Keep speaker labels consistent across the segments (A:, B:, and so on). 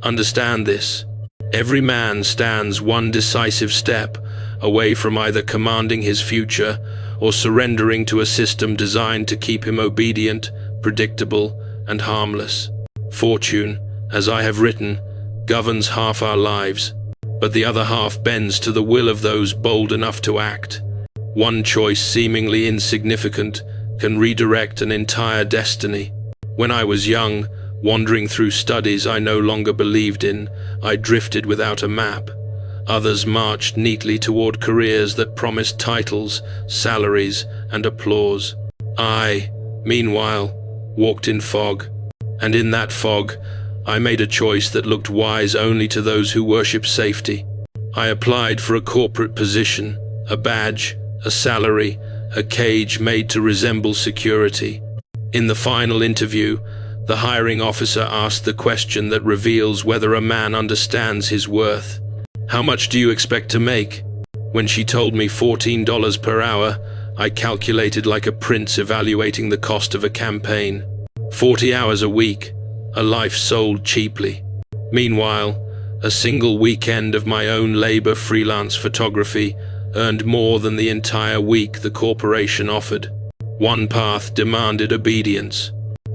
A: Understand this. Every man stands one decisive step away from either commanding his future or surrendering to a system designed to keep him obedient, predictable, and harmless. Fortune, as I have written, governs half our lives, but the other half bends to the will of those bold enough to act. One choice, seemingly insignificant, can redirect an entire destiny. When I was young, wandering through studies I no longer believed in, I drifted without a map. Others marched neatly toward careers that promised titles, salaries, and applause. I, meanwhile, walked in fog, and in that fog, I made a choice that looked wise only to those who worship safety. I applied for a corporate position, a badge, a salary, a cage made to resemble security. In the final interview, the hiring officer asked the question that reveals whether a man understands his worth. "How much do you expect to make?" When she told me $14 per hour, I calculated like a prince evaluating the cost of a campaign. 40 hours a week, a life sold cheaply. Meanwhile, a single weekend of my own labor freelance photography earned more than the entire week the corporation offered. One path demanded obedience.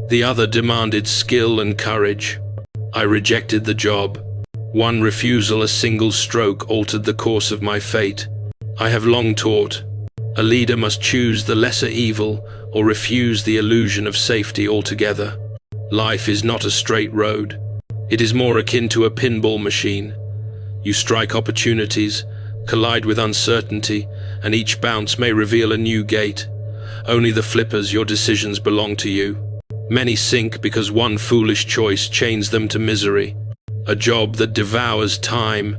A: The other demanded skill and courage. I rejected the job. One refusal, a single stroke, altered the course of my fate. I have long taught, a leader must choose the lesser evil or refuse the illusion of safety altogether. Life is not a straight road. It is more akin to a pinball machine. You strike opportunities, collide with uncertainty, and each bounce may reveal a new gate. Only the flippers, your decisions belong to you. Many sink because one foolish choice chains them to misery. A job that devours time,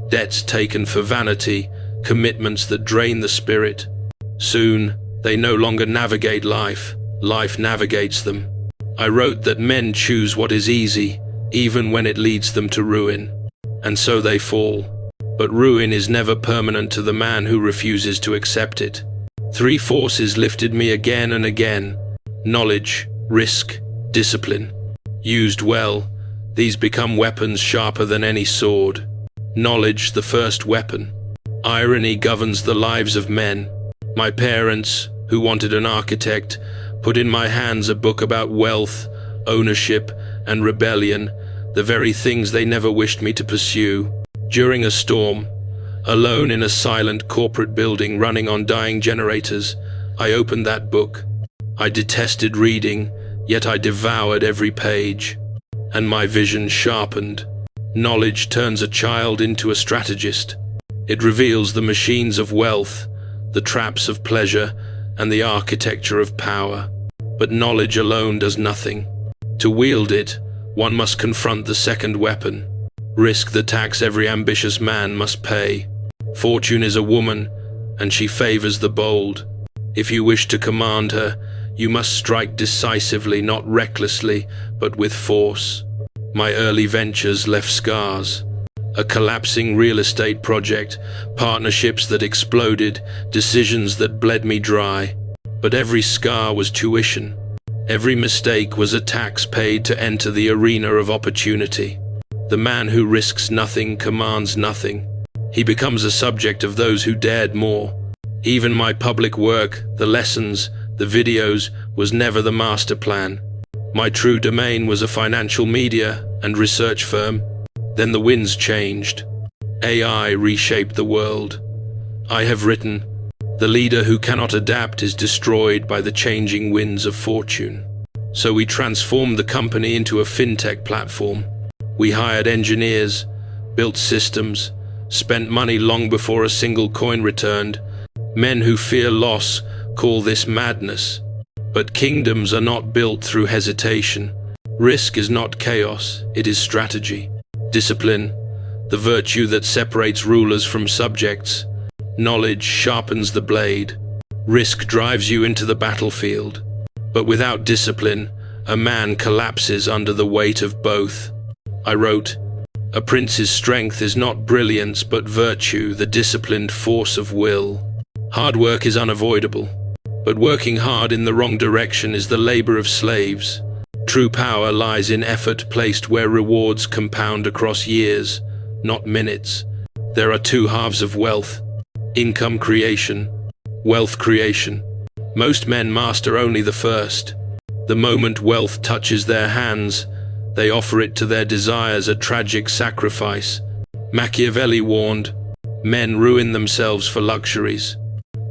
A: debts taken for vanity, commitments that drain the spirit. Soon, they no longer navigate life. Life navigates them. I wrote that men choose what is easy, even when it leads them to ruin. And so they fall. But ruin is never permanent to the man who refuses to accept it. Three forces lifted me again and again: knowledge, risk, discipline. Used well, these become weapons sharper than any sword. Knowledge, the first weapon. Irony governs the lives of men. My parents, who wanted an architect, put in my hands a book about wealth, ownership, and rebellion, the very things they never wished me to pursue. During a storm, alone in a silent corporate building running on dying generators, I opened that book. I detested reading, yet I devoured every page. And my vision sharpened. Knowledge turns a child into a strategist. It reveals the machines of wealth, the traps of pleasure, and the architecture of power. But knowledge alone does nothing. To wield it, one must confront the second weapon. Risk, the tax every ambitious man must pay. Fortune is a woman, and she favors the bold. If you wish to command her, you must strike decisively, not recklessly, but with force. My early ventures left scars. A collapsing real estate project, partnerships that exploded, decisions that bled me dry. But every scar was tuition. Every mistake was a tax paid to enter the arena of opportunity. The man who risks nothing commands nothing. He becomes a subject of those who dared more. Even my public work, the lessons, the videos, was never the master plan. My true domain was a financial media and research firm. Then the winds changed. AI reshaped the world. I have written, the leader who cannot adapt is destroyed by the changing winds of fortune. So we transformed the company into a fintech platform. We hired engineers, built systems, spent money long before a single coin returned. Men who fear loss call this madness. But kingdoms are not built through hesitation. Risk is not chaos, it is strategy. Discipline, the virtue that separates rulers from subjects. Knowledge sharpens the blade. Risk drives you into the battlefield. But without discipline, a man collapses under the weight of both. I wrote, a prince's strength is not brilliance but virtue, the disciplined force of will. Hard work is unavoidable, but working hard in the wrong direction is the labor of slaves. True power lies in effort placed where rewards compound across years, not minutes. There are two halves of wealth: income creation, wealth creation. Most men master only the first. The moment wealth touches their hands, they offer it to their desires, a tragic sacrifice. Machiavelli warned, men ruin themselves for luxuries,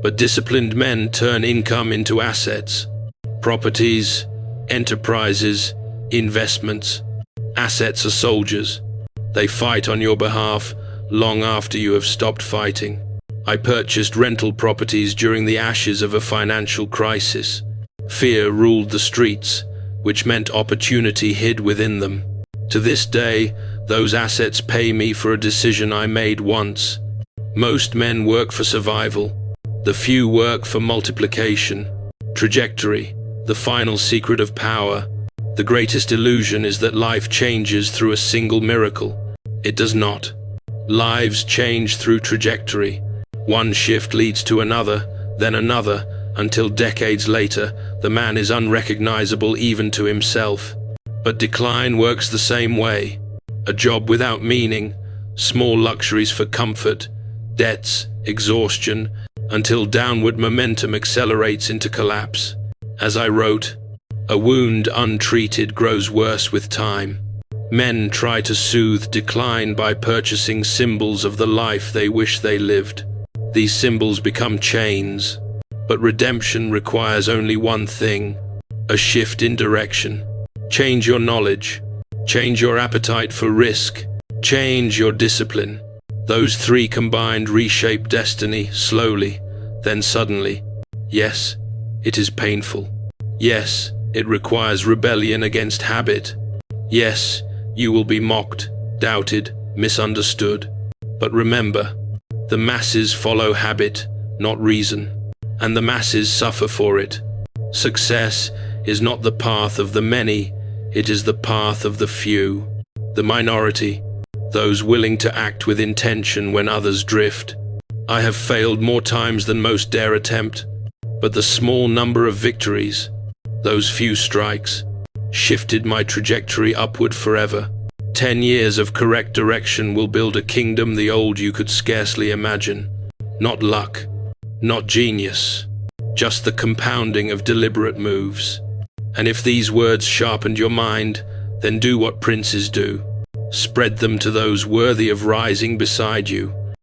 A: but disciplined men turn income into assets. Properties, enterprises, investments. Assets are soldiers. They fight on your behalf long after you have stopped fighting. I purchased rental properties during the ashes of a financial crisis. Fear ruled the streets, which meant opportunity hid within them. To this day, those assets pay me for a decision I made once. Most men work for survival. The few work for multiplication. Trajectory, the final secret of power. The greatest illusion is that life changes through a single miracle. It does not. Lives change through trajectory. One shift leads to another, then another, until decades later, the man is unrecognizable even to himself. But decline works the same way. A job without meaning, small luxuries for comfort, debts, exhaustion, until downward momentum accelerates into collapse. As I wrote, a wound untreated grows worse with time. Men try to soothe decline by purchasing symbols of the life they wish they lived. These symbols become chains, but redemption requires only one thing: a shift in direction. Change your knowledge, change your appetite for risk, change your discipline. Those three combined reshape destiny slowly, then suddenly. Yes, it is painful. Yes, it requires rebellion against habit. Yes, you will be mocked, doubted, misunderstood. But remember, the masses follow habit, not reason, and the masses suffer for it. Success is not the path of the many, it is the path of the few, the minority, those willing to act with intention when others drift. I have failed more times than most dare attempt, but the small number of victories, those few strikes, shifted my trajectory upward forever. 10 years of correct direction will build a kingdom the old you could scarcely imagine. Not luck, not genius, just the compounding of deliberate moves. And if these words sharpened your mind, then do what princes do. Spread them to those worthy of rising beside you.